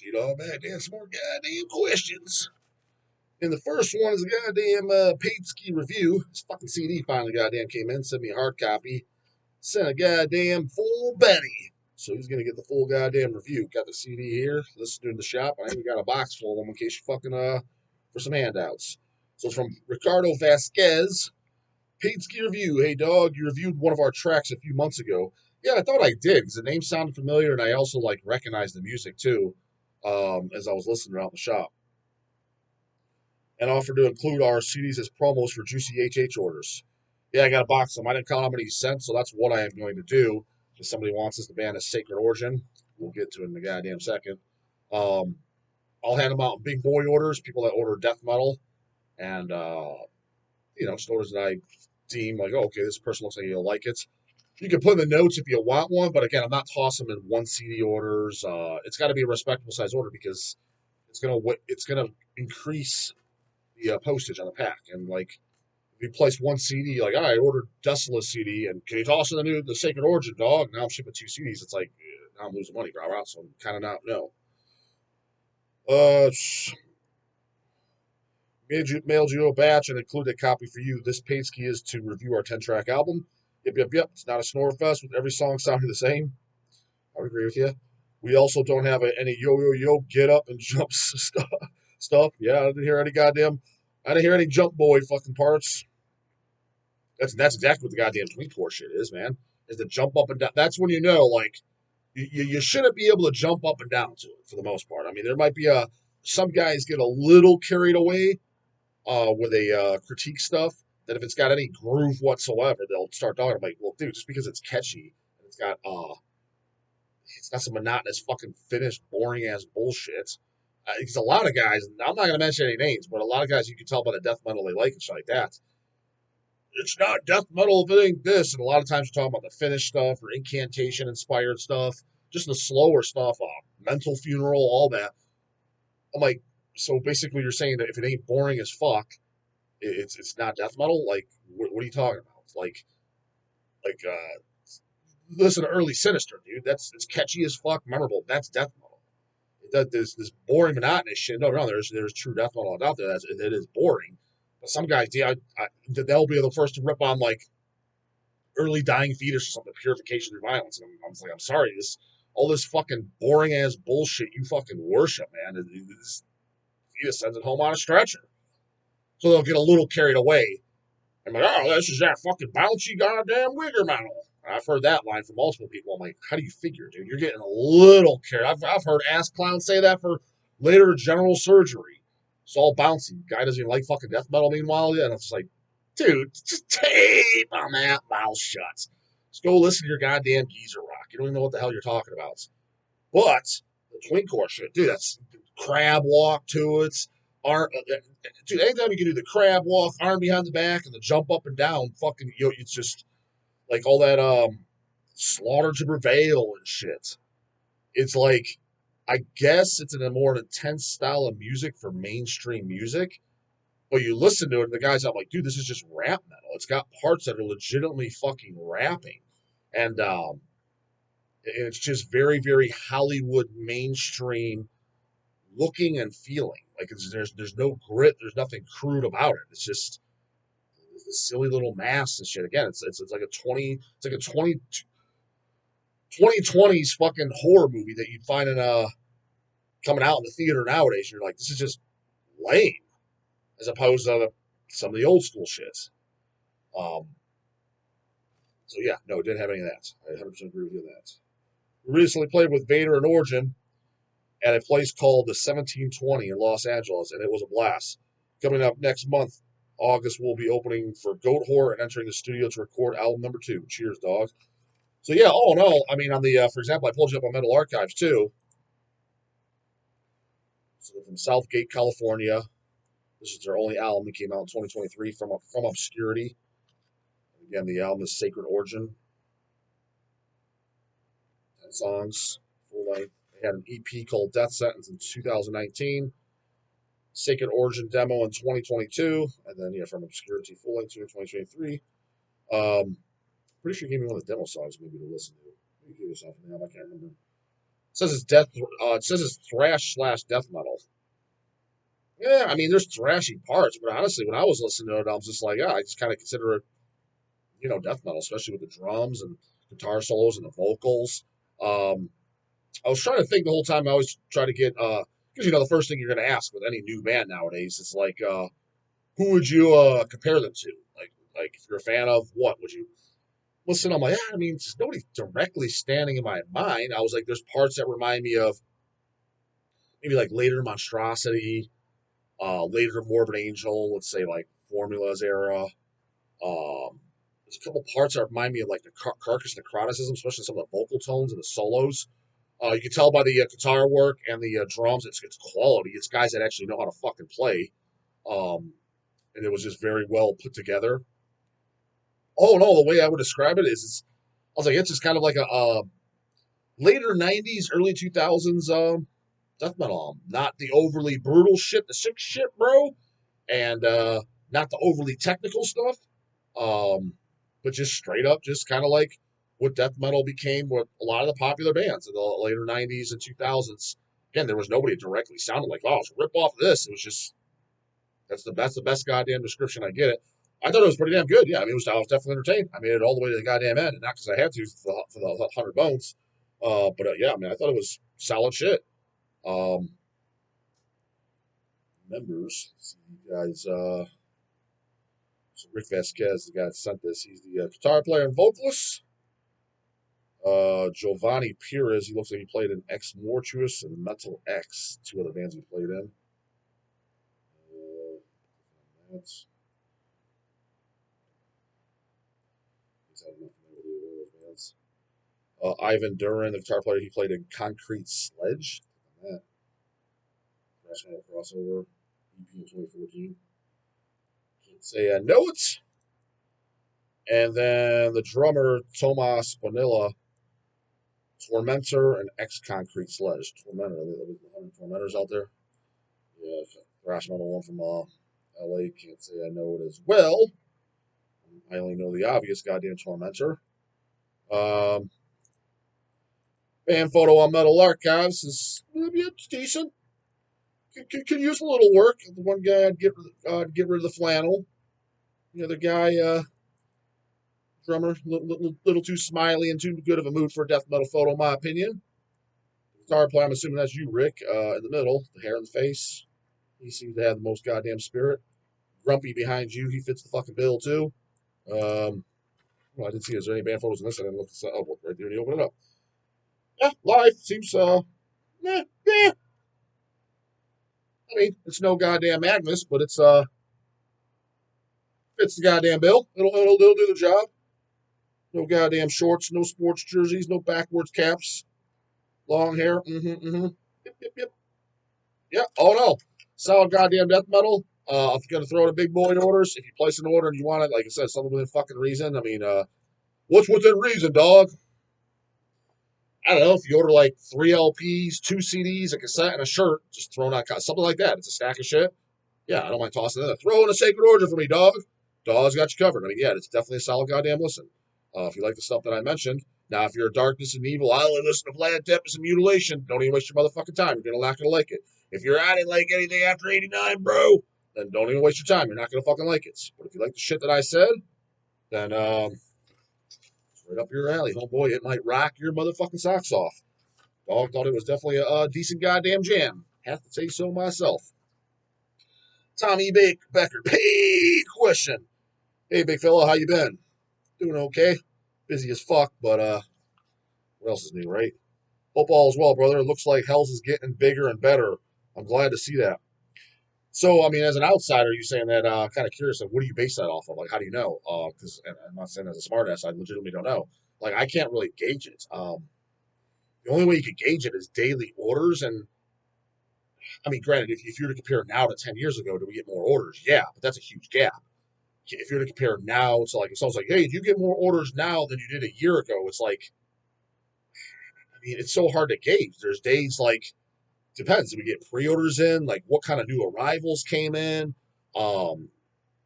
You know, back to some more goddamn questions. And the first one is a goddamn paid ski review. This fucking CD finally goddamn came in, sent me a hard copy, sent a goddamn full Betty. So he's gonna get the full goddamn review. Got the CD here. Listen to in the shop. I even got a box full of them in case you fucking for some handouts. So it's from Ricardo Vasquez. Paid ski review. Hey dog, you reviewed one of our tracks a few months ago. Yeah, I thought I did because the name sounded familiar, and I also like recognized the music too, as I was listening around the shop. And offered to include our CDs as promos for juicy HH orders. Yeah, I got a box of them. I didn't count how many he sent, so that's what I am going to do. If somebody wants us to ban a Sacred Origin, we'll get to it in a goddamn second. Um, I'll hand them out in big boy orders, people that order death metal, and just orders that I deem like, oh, okay, this person looks like he'll like it. You can put in the notes if you want one, but again, I'm not tossing them in one CD orders. It's got to be a respectable size order because it's gonna increase the postage on the pack. And like, if you place one CD, like, all right, I ordered Desolate CD, and can you toss in the Sacred Origin, dog? Now I'm shipping two CDs. It's like, now I'm losing money, bro. So I'm kind of not, no. Uh, mailed you a batch and included a copy for you. This paid ski is to review our 10-track album. Yep. It's not a snore fest with every song sounding the same. I would agree with you. We also don't have any yo, get up and jump stuff. Yeah, I didn't hear any jump boy fucking parts. That's exactly what the goddamn twink horse shit is, man. Is to jump up and down. That's when you know, like, you shouldn't be able to jump up and down to it for the most part. I mean, there might be some guys get a little carried away when they critique stuff. That if it's got any groove whatsoever, they'll start talking about, like, well, dude, just because it's catchy and it's got some monotonous fucking finished boring ass bullshit. Because a lot of guys, I'm not gonna mention any names, but a lot of guys you can tell by the death metal they like and shit like that. It's not death metal if it ain't this. And a lot of times you're talking about the Finnish stuff or incantation inspired stuff, just the slower stuff, mental funeral, all that. I'm like, so basically you're saying that if it ain't boring as fuck, it's not death metal. Like, what are you talking about? Like listen to early Sinister, dude. It's catchy as fuck, memorable. That's death metal. This boring monotonous shit. No, there's true death metal out there. It is boring. But some guys, yeah, they'll be the first to rip on like early dying fetus or something, purification through violence. And I'm like, I'm sorry, all this fucking boring ass bullshit you fucking worship, man. He just sends it home on a stretcher. So they'll get a little carried away. I'm like, oh, this is that fucking bouncy goddamn wigger metal. I've heard that line from multiple people. I'm like, how do you figure, dude? You're getting a little carried. I've heard ass clowns say that for later general surgery. It's all bouncy. Guy doesn't even like fucking death metal, meanwhile. Yeah, and it's like, dude, just tape on that mouth shut. Just go listen to your goddamn geezer rock. You don't even know what the hell you're talking about. But the twink horse shit, dude, that's crab walk to it. Dude, anytime you can do the crab walk, arm behind the back, and the jump up and down, fucking, it's just like all that slaughter to prevail and shit. It's like, I guess it's in a more intense style of music for mainstream music, but you listen to it, and the guy's out like, dude, this is just rap metal. It's got parts that are legitimately fucking rapping, and it's just very, very Hollywood mainstream looking and feeling. Like there's no grit, there's nothing crude about it. It's just this silly little mass and shit. Again, it's like a 2020s fucking horror movie that you'd find in coming out in the theater nowadays. You're like, this is just lame, as opposed to some of the old school shits. Um, so yeah, no, didn't have any of that. I 100% agree with you on that. We recently played with Vader and Origin at a place called the 1720 in Los Angeles, and it was a blast. Coming up next month, August, we'll be opening for Goat Whore and entering the studio to record album number 2. Cheers, dog. So yeah, all in all, I mean, on the for example, I pulled you up on Metal Archives too. So they're from Southgate, California. This is their only album that came out in 2023 from obscurity. Again, the album is Sacred Origin. 10 songs, full length. They had an EP called Death Sentence in 2019. Sacred Origin demo in 2022, and then from Obscurity full length in 2023. Pretty sure you gave me one of the demo songs maybe to listen to. Maybe give yourself a name, I can't remember. says it's death. It says it's thrash / death metal. Yeah, I mean, there's thrashy parts, but honestly, when I was listening to it, I was just like, yeah, I just kind of consider it, death metal, especially with the drums and guitar solos and the vocals. Um, I was trying to think the whole time. I always try to get, because the first thing you're going to ask with any new band nowadays is like, who would you compare them to? Like if you're a fan of what would you listen? I'm like, yeah, I mean, there's nobody directly standing in my mind. I was like, there's parts that remind me of maybe like later Monstrosity, later Morbid Angel, let's say like Formula's era. There's a couple parts that remind me of like the Carcass Necroticism, especially some of the vocal tones and the solos. You can tell by the guitar work and the drums, it's quality. It's guys that actually know how to fucking play. And it was just very well put together. Oh no, the way I would describe it is, I was like, it's just kind of like a later '90s, early 2000s death metal. Not the overly brutal shit, the sick shit, bro, and not the overly technical stuff. But just straight up, just kind of like what death metal became with a lot of the popular bands in the later '90s and 2000s. Again, there was nobody directly sounded like, oh, it's a rip off of this. It was just that's the best goddamn description I get it. I thought it was pretty damn good. Yeah, I mean, I was definitely entertained. I made it all the way to the goddamn end, and not because I had to for the 100 bones. But yeah, I mean, I thought it was solid shit. Um, Members, let's see, you guys. So Rick Vasquez, the guy that sent this, he's the guitar player and vocalist. Giovanni Perez, he looks like he played in Ex Mortuus and Mental X, two other bands he played in. That's Ivan Duran, the guitar player, he played in Concrete Sledge. That thrash metal crossover, EP in 2014. Can't say I know it. And then the drummer Tomas Bonilla, Tormentor and Ex Concrete Sledge. Tormentor, there's 100 Tormentors out there. Yeah, thrash metal one from LA. Can't say I know it as well. I only know the obvious goddamn Tormentor. Band photo on Metal Archives is it's decent. Could use a little work. The one guy I'd get rid of the flannel. The other guy, drummer, little too smiley and too good of a mood for a death metal photo, in my opinion. Guitar player, I'm assuming that's you, Rick, in the middle, the hair in the face. He seems to have the most goddamn spirit. Grumpy behind you, he fits the fucking bill too. Well, I didn't see. Is there any band photos in this? I didn't look this up. Oh, right there, you open it up. Yeah, live seems yeah. I mean, it's no goddamn Magnus, but it's fits the goddamn bill. It'll do the job. No goddamn shorts, no sports jerseys, no backwards caps, long hair. Yep. Yeah. Oh no, solid goddamn death metal. If you're gonna throw in a big boy orders, if you place an order and you want it, like I said, something within fucking reason. I mean, what's within reason, dog? I don't know, if you order like 3 LPs, 2 CDs, a cassette, and a shirt, just throwing out something like that. It's a stack of shit. Yeah, I don't mind tossing it in. Throw in a sacred order for me, dog. Dog's got you covered. I mean, yeah, it's definitely a solid goddamn listen. If you like the stuff that I mentioned. Now, if you're a darkness and evil, I only listen to Planet Tempest and Mutilation. Don't even waste your motherfucking time. You're not gonna like it. If you're I didn't like anything after '89, bro, then don't even waste your time. You're not gonna fucking like it. But if you like the shit that I said, then it's right up your alley, homeboy. It might rock your motherfucking socks off. Dog thought it was definitely a decent goddamn jam. Have to say so myself. Tommy Becker. Hey, question. Hey, big fella, how you been? Doing okay. Busy as fuck, but what else is new, right? Hope all is well, brother. It looks like Hell's is getting bigger and better. I'm glad to see that. So, I mean, as an outsider, you saying that, kind of curious, like, what do you base that off of? Like, how do you know? Because I'm not saying as a smartass, I legitimately don't know. Like, I can't really gauge it. The only way you could gauge it is daily orders. And, I mean, granted, if you were to compare now to 10 years ago, do we get more orders? Yeah, but that's a huge gap. If you're to compare now to, like, if someone's like, hey, do you get more orders now than you did a year ago? It's like, I mean, it's so hard to gauge. There's days like, depends. Do we get pre-orders in? Like, what kind of new arrivals came in? Um,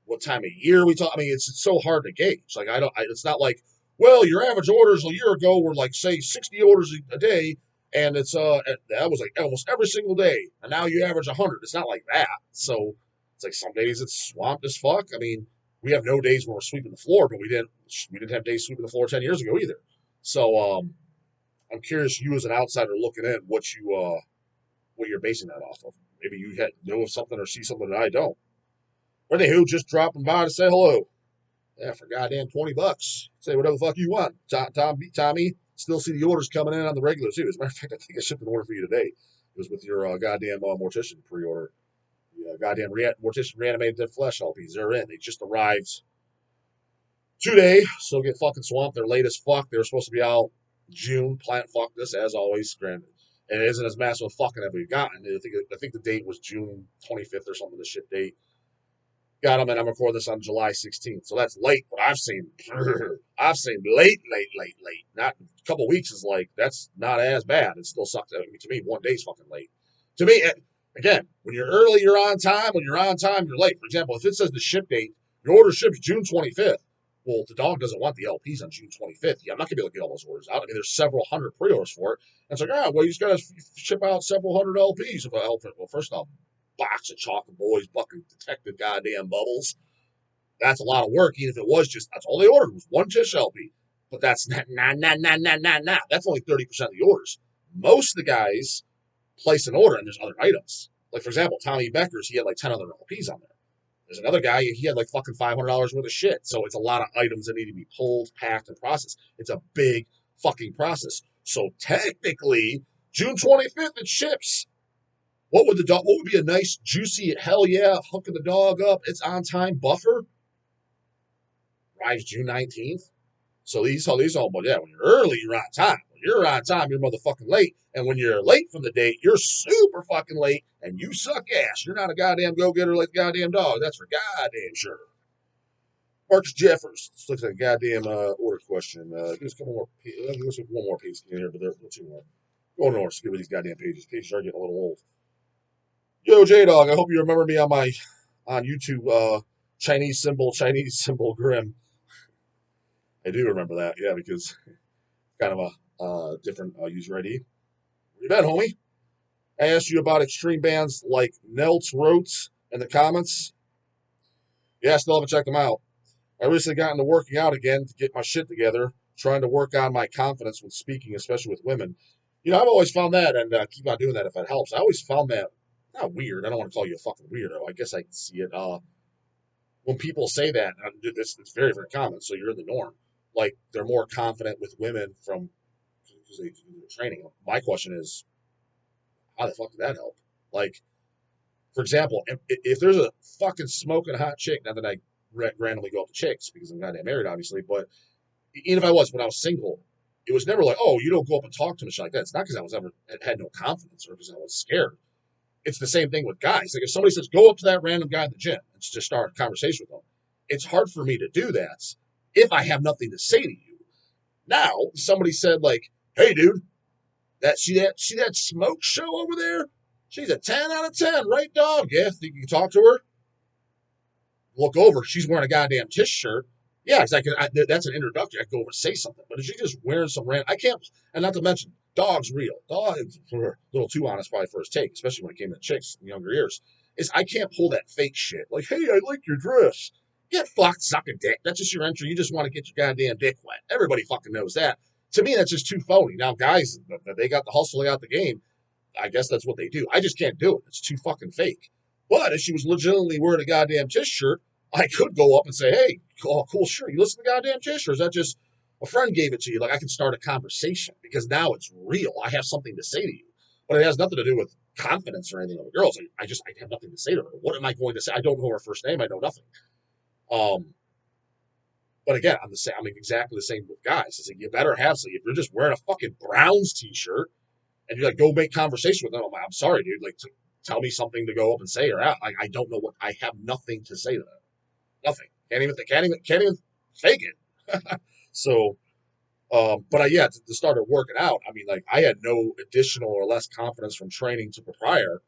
what time of year we talk? I mean, it's so hard to gauge. It's not like, well, your average orders a year ago were like, say, 60 orders a day, And that was like almost every single day. And now you average 100. It's not like that. So it's like some days it's swamped as fuck. I mean, we have no days where we're sweeping the floor, but we didn't have days sweeping the floor 10 years ago either. So I'm curious, you as an outsider looking in, what you're basing that off of. Maybe you know of something or see something that I don't. Or they who just dropping by to say hello. Yeah, for goddamn $20. Say whatever the fuck you want. Tommy, still see the orders coming in on the regular too. As a matter of fact, I think I shipped an order for you today. It was with your goddamn mortician pre-order. The goddamn mortician reanimated dead flesh LPs. They're in. They just arrived today, so get fucking swamped. They're late as fuck. They were supposed to be out June. Plant fuck this as always. Granted, and it isn't as massive fucking as we've gotten. I think the date was June 25th or something. The ship date. Got them, and I'm recording this on July 16th, so that's late. But I've seen late. Not a couple weeks is like that's not as bad. It still sucks. I mean, to me, 1 day's fucking late. To me, again, when you're early, you're on time. When you're on time, you're late. For example, if it says the ship date, your order ships June 25th. Well, the DAWG doesn't want the LPs on June 25th. Yeah, I'm not gonna be able to get all those orders out. I mean, there's several hundred pre-orders for it. And it's like, well, you just gotta ship out several hundred LPs. Well, first off, box of chocolate boys, fucking detective goddamn bubbles. That's a lot of work, even if it was just, that's all they ordered was one TISH LP. But that's not. That's only 30% of the orders. Most of the guys place an order and there's other items. Like, for example, Tommy Becker's, he had like 10 other LPs on there. There's another guy, he had like fucking $500 worth of shit. So it's a lot of items that need to be pulled, packed, and processed. It's a big fucking process. So technically, June 25th, it ships. What would be a nice, juicy, hell yeah, hooking the dog up, it's on time buffer? Arrives June 19th. So these all, but yeah, when you're early, you're on time. When you're on time, you're motherfucking late. And when you're late from the date, you're super fucking late and you suck ass. You're not a goddamn go-getter like the goddamn dog. That's for goddamn sure. Marcus Jeffers. Let's look at a goddamn order question. Give us a couple more. Give us one more piece in here, but there's two more. Go north. Get rid of these goddamn pages. Pages are getting a little old. Yo, J-Dog, I hope you remember me on YouTube, Chinese symbol grim. I do remember that, yeah, because kind of a different user ID. Where you been, homie? I asked you about extreme bands like Nelts Rotes in the comments. Yeah, I still haven't checked them out. I recently got into working out again to get my shit together, trying to work on my confidence with speaking, especially with women. You know, I've always found that, and keep on doing that if it helps. I always found that not weird. I don't want to call you a fucking weirdo. I guess I can see it. When people say that, it's very, very common. So you're in the norm. Like they're more confident with women because they do the training. My question is, how the fuck did that help? Like, for example, if there's a fucking smoking hot chick, not that I randomly go up to chicks because I'm goddamn married, obviously, but even if I was when I was single, it was never like, oh, you don't go up and talk to me like that. It's not because I was ever had no confidence or because I was scared. It's the same thing with guys. Like if somebody says, go up to that random guy in the gym and just start a conversation with them, it's hard for me to do that if I have nothing to say to you. Now, somebody said like, hey, dude, see that smoke show over there? She's a 10 out of 10, right, dog? Yeah, think you can talk to her? Look over. She's wearing a goddamn TISH shirt. Yeah, exactly. That's an introduction. I can go over and say something. But if she's just wearing some random, I can't. And not to mention, DAWG's real. DAWG's a little too honest probably for his take, especially when it came to chicks in younger years. Is I can't pull that fake shit. Like, hey, I like your dress. Get fucked, suck a dick. That's just your entry. You just want to get your goddamn dick wet. Everybody fucking knows that. To me, that's just too phony. Now, guys, they got the hustle, they got the game. I guess that's what they do. I just can't do it. It's too fucking fake. But if she was legitimately wearing a goddamn TISH shirt, I could go up and say, hey, cool shirt. You listen to the goddamn TISH, or is that just a friend gave it to you? Like, I can start a conversation because now it's real. I have something to say to you. But it has nothing to do with confidence or anything of the girls. I have nothing to say to her. What am I going to say? I don't know her first name. I know nothing. But again, I'm exactly the same with guys. It's like, you better have something. If you're just wearing a fucking Browns t-shirt and you like go make conversation with them, I'm sorry, dude. Like, tell me something to go up and say, or I don't know what. I have nothing to say to them. Nothing. Can't even fake it. So, but to start working out, I mean, like I had no additional or less confidence from training to prior.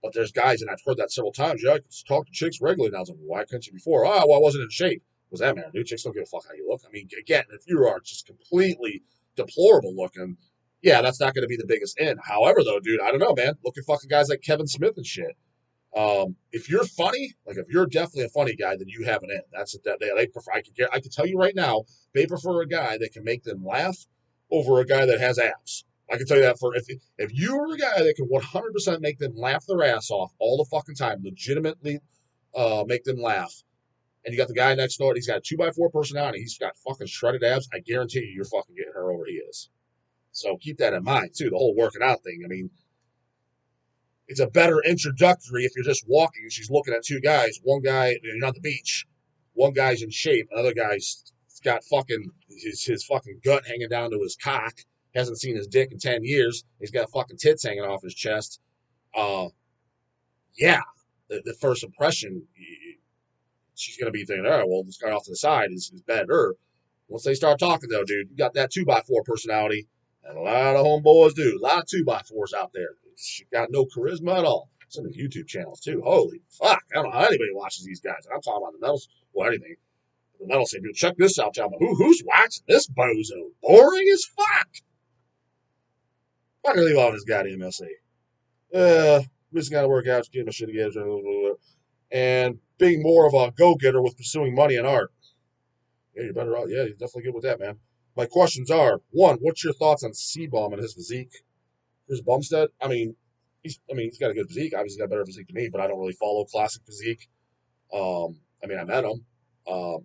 But there's guys, and I've heard that several times. Yeah, I can talk to chicks regularly now. I was like, why couldn't you before? Oh, well, I wasn't in shape. Was that man, dude? Chicks don't give a fuck how you look. I mean, again, if you are just completely deplorable looking, Yeah, that's not going to be the biggest in. However, though, dude, I don't know, man. Look at fucking guys like Kevin Smith and shit. If you're funny, like if you're definitely a funny guy, then you have an in. That's that they prefer. I can tell you right now, they prefer a guy that can make them laugh over a guy that has abs. I can tell you that for if you are a guy that can 100% make them laugh their ass off all the fucking time, legitimately make them laugh, and you got the guy next door, and he's got a 2x4 personality, he's got fucking shredded abs. I guarantee you, you're fucking getting her over he is. So keep that in mind too. The whole working out thing. I mean, it's a better introductory if you're just walking and she's looking at two guys. One guy, you're on the beach. One guy's in shape. Another guy's got fucking his fucking gut hanging down to his cock. Hasn't seen his dick in 10 years. He's got fucking tits hanging off his chest. Uh, yeah, the first impression, she's going to be thinking, all right, well, this guy off to the side is better. Once they start talking, though, dude, you got that 2x4 personality. And a lot of homeboys do. A lot of 2x4s out there. She got no charisma at all. Some of the YouTube channels, too. Holy fuck. I don't know how anybody watches these guys. And I'm talking about the metals. Well, anything. The metal say, dude, check this out, y'all. Who's watching this bozo? Boring as fuck. Fucking leave all this goddamn essay. We just got to work out, get my shit together. And being more of a go-getter with pursuing money and art. Yeah, you're better off. Yeah, you're definitely good with that, man. My questions are, one, what's your thoughts on C-Bomb and his physique? Here's Bumstead. He's got a good physique. Obviously, he's got a better physique than me, but I don't really follow classic physique. I met him. I,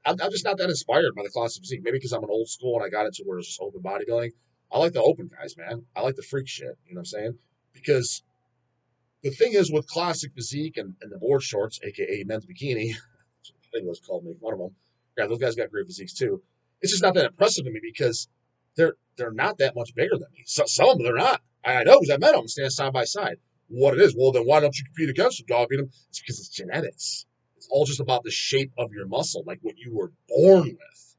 I'm just not that inspired by the classic physique. Maybe because I'm an old school and I got into where it's just open bodybuilding. I like the open guys, man. I like the freak shit. You know what I'm saying? Because the thing is with classic physique and the board shorts, aka men's bikini, I think it was called make fun of them. Yeah, those guys got great physiques too. It's just not that impressive to me because they're not that much bigger than me. So, some of them they're not. I know because I met them stand side by side. What it is? Well, then why don't you compete against them, dog? It's because it's genetics. It's all just about the shape of your muscle, like what you were born with.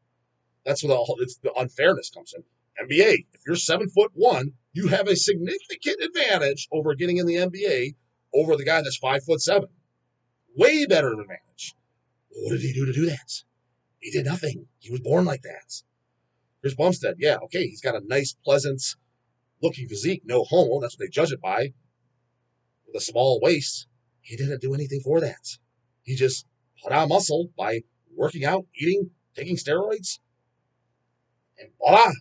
That's where the unfairness comes in. NBA, if you're 7'1", you have a significant advantage over getting in the NBA over the guy that's 5'7". Way better advantage. What did he do to do that? He did nothing. He was born like that. Here's Bumstead. Yeah, okay, he's got a nice, pleasant looking physique. No homo. That's what they judge it by. With a small waist. He didn't do anything for that. He just put on muscle by working out, eating, taking steroids. And voila.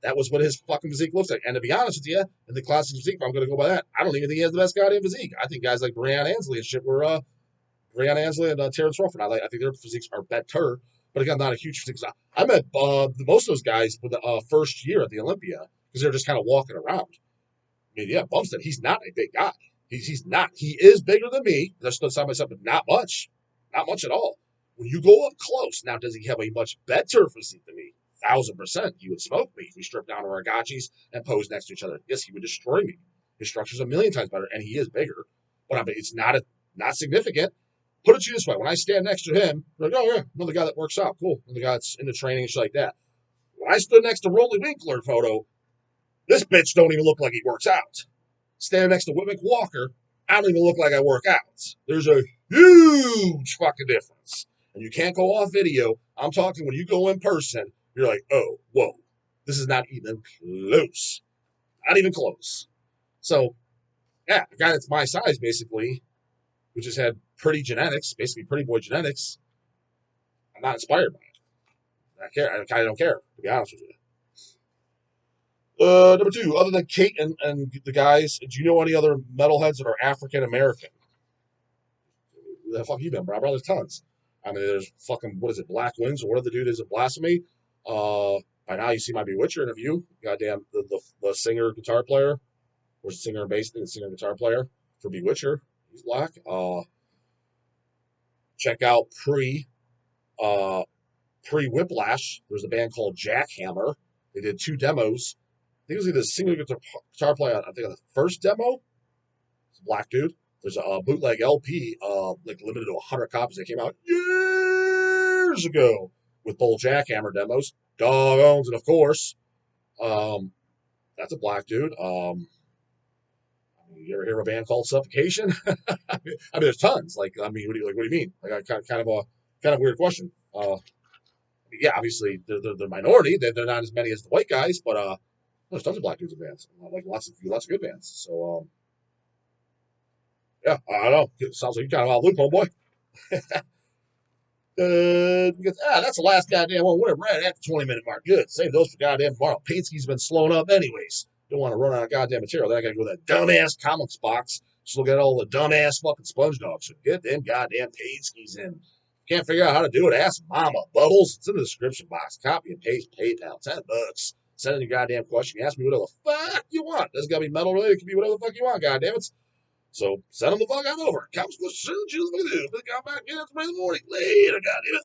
That was what his fucking physique looks like. And to be honest with you, in the classic physique, if I'm going to go by that, I don't even think he has the best goddamn physique. I think guys like Brian Ansley and shit were Brianna Ansley and Terrence Crawford. I think their physiques are better, but again, not a huge physique. I met most of those guys for the first year at the Olympia because they're just kind of walking around. I mean, yeah, Bumstead, he's not a big guy. He's not. He is bigger than me. They're still side by side, but not much. Not much at all. When you go up close, now does he have a much better physique than me? 1,000%. He would smoke me if we stripped down our gachis and posed next to each other. Yes, he would destroy me. His structure's a million times better, and he is bigger. But it's not significant. Put it to you this way: when I stand next to him, I'm like, oh yeah, another guy that works out, cool. Another guy that's into training and shit like that. When I stood next to Rolly Winkler photo, this bitch don't even look like he works out. Standing next to Whitmick Walker, I don't even look like I work out. There's a huge fucking difference. And you can't go off video. I'm talking when you go in person, you're like, oh, whoa, this is not even close. Not even close. So, yeah, a guy that's my size, basically, who just had pretty genetics, basically pretty boy genetics, I'm not inspired by it. I kind of don't care, to be honest with you. Number two, other than Kate and the guys, do you know any other metalheads that are African American? Who the fuck you been, bro? There's tons. I mean, there's fucking, what is it, Black Wings, or whatever the dude is at Blasphemy. By now you see my Bewitcher interview. Goddamn, the singer, guitar player, or singer and bass, the singer and guitar player for Bewitcher. He's black. Check out pre-Whiplash. There's a band called Jackhammer. They did 2 demos. I think it was either a single guitar player. I think on the first demo, it's a black dude. There's a bootleg LP, like limited to 100 copies that came out years ago with both Jackhammer demos. Dog owns it, of course. That's a black dude. You ever hear of a band called Suffocation? I mean, there's tons. What do you mean? Like, kind of weird question. Yeah, obviously they're the minority. They're not as many as the white guys, but There's tons of black dudes in bands. Like lots of good bands. So yeah, I don't know. It sounds like you kind of out of loop, homeboy. That's the last goddamn one. We're right at the 20-minute mark. Good. Save those for goddamn tomorrow. Painsky's been slowing up anyways. Don't want to run out of goddamn material. Then I gotta go to that dumbass comics box. Just look at all the dumbass fucking sponge dogs. So get them goddamn Painsky's in. Can't figure out how to do it? Ask Mama. Bubbles. It's in the description box. Copy and paste. PayPal. $10. Send in your goddamn question. Ask me whatever the fuck you want. Doesn't gotta be metal related. It can be whatever the fuck you want. Goddamn it. So send them the fuck on over. Comics question. Choose what to do. Pick out back in the morning. Later. Goddamn it.